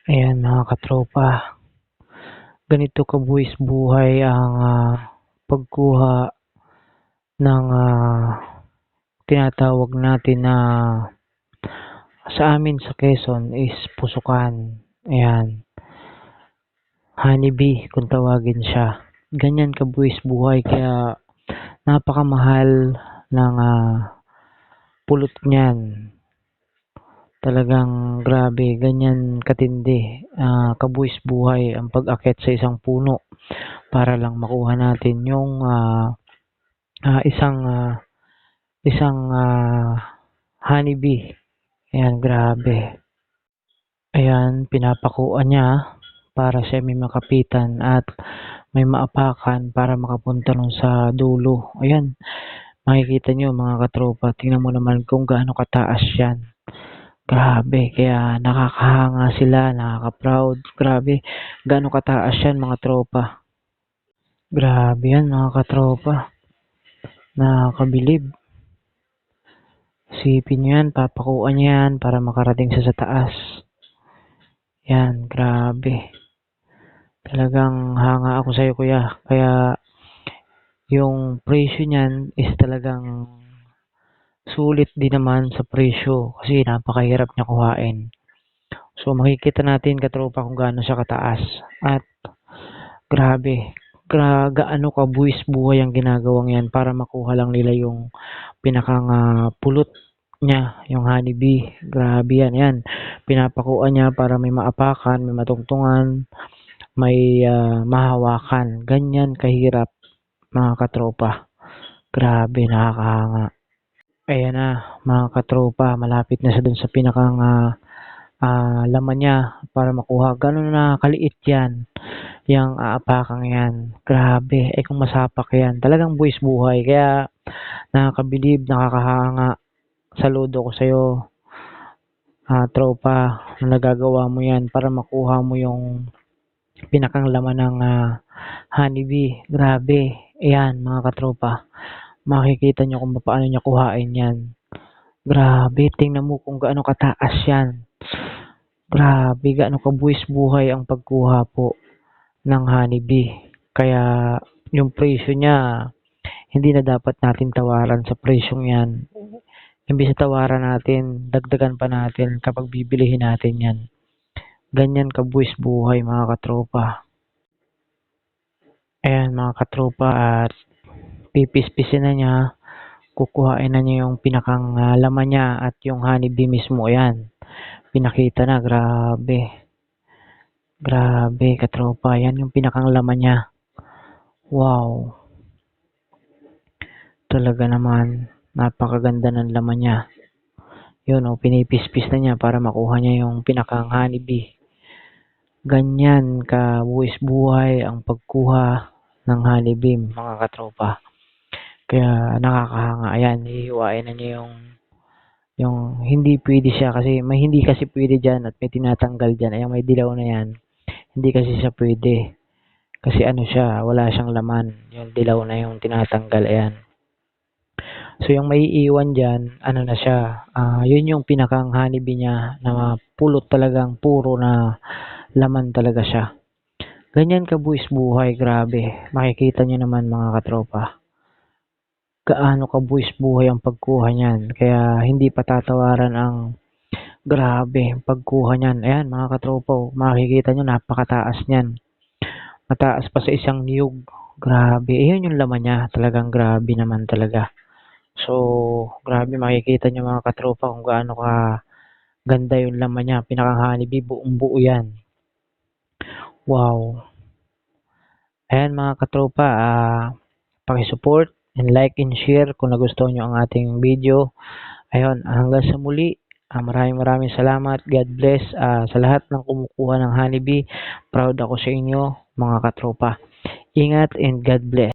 Ayan mga katropa, ganito kabuwis buhay ang pagkuha ng tinatawag natin na sa amin sa Quezon is pusukan. Ayan, honeybee kung tawagin siya. Ganyan kabuwis buhay kaya napakamahal ng pulot niyan. Talagang grabe, ganyan katindi, kabuwis buhay ang pag-akyat sa isang puno para lang makuha natin yung isang honeybee. Ayan, grabe. Ayan, pinapakuan niya para siya may makapitan at may maapakan para makapunta nun sa dulo. Ayan, makikita nyo mga katropa, tingnan mo naman kung gaano kataas yan. Grabe, kaya nakakahanga sila, nakaka-proud. Grabe, gaano kataas yan mga tropa. Grabe yan mga katropa. Nakakabilib. Sipin nyo yan, papakuan nyo yan para makarating sa taas. Yan, grabe. Talagang hanga ako sa'yo kuya. Kaya yung presyo niyan is talagang sulit din naman sa presyo kasi napakahirap niya kuhain. So makikita natin katropa kung gaano siya kataas at grabe, gaano kabuwis buhay ang ginagawang yan para makuha lang nila yung pinakang pulot niya, yung honeybee. Grabe yan, yan. Pinapakuan niya para may maapakan, may matungtungan, may mahawakan. Ganyan kahirap mga katropa. Grabe, nakakahanga. Ayan na mga katropa, malapit na siya dun sa pinakang laman niya para makuha. Gano'n na kaliit yan, yung aapakang yan. Grabe, kung masapak yan, talagang buwis buhay. Kaya nakakabilib, nakakahanga. Saludo ko sa'yo, tropa, na nagagawa mo yan para makuha mo yung pinakang laman ng honeybee. Grabe, ayan mga katropa. Makikita nyo kung paano niya kuhain yan. Grabe, tingnan mo kung gaano kataas yan. Grabe, gaano kabuwis buhay ang pagkuha po ng honeybee. Kaya yung presyo niya, hindi na dapat natin tawaran sa presyong yan. Imbis na tawaran natin, dagdagan pa natin kapag bibilihin natin yan. Ganyan kabuwis buhay mga katropa. Ayan mga katropa, at pipispisin na niya, kukuhain na niya yung pinakang laman niya at yung honeybee mismo. Ayan, pinakita na, grabe. Grabe katropa, yan yung pinakang laman niya. Wow. Talaga naman, napakaganda ng laman niya. Yun pinipispis na niya para makuha niya yung pinakang honeybee. Ganyan kabuwis buhay ang pagkuha ng honeybee mga katropa. Kaya nakakahanga. Ayan, hihiwain na niya yung hindi pwede siya kasi may hindi kasi pwede dyan at may tinatanggal dyan. Ayan, may dilaw na yan. Hindi kasi siya pwede. Kasi ano siya, wala siyang laman. Yung dilaw na yung tinatanggal. Ayan. So yung may iiwan dyan, ano na siya, yun yung pinakang honeybee niya na pulot talagang puro na laman talaga siya. Ganyan kabuwis buhay, grabe. Makikita nyo naman mga katropa. Gaano kabuwis buhay ang pagkuha niyan. Kaya hindi patatawaran ang grabe pagkuha niyan. Ayan mga katropa, makikita nyo napakataas niyan. Mataas pa sa isang niyog. Grabe. Ayun yung laman niya. Talagang grabe naman talaga. So, grabe makikita nyo mga katropa kung gaano ka ganda yung laman niya. Pinakang honeybee, buong buo yan. Wow. Ayan mga katropa, pakisupport and like and share kung nagustuhan nyo ang ating video. Ayun, hanggang sa muli. Maraming salamat. God bless sa lahat ng kumukuha ng honeybee. Proud ako sa inyo mga katropa. Ingat and God bless.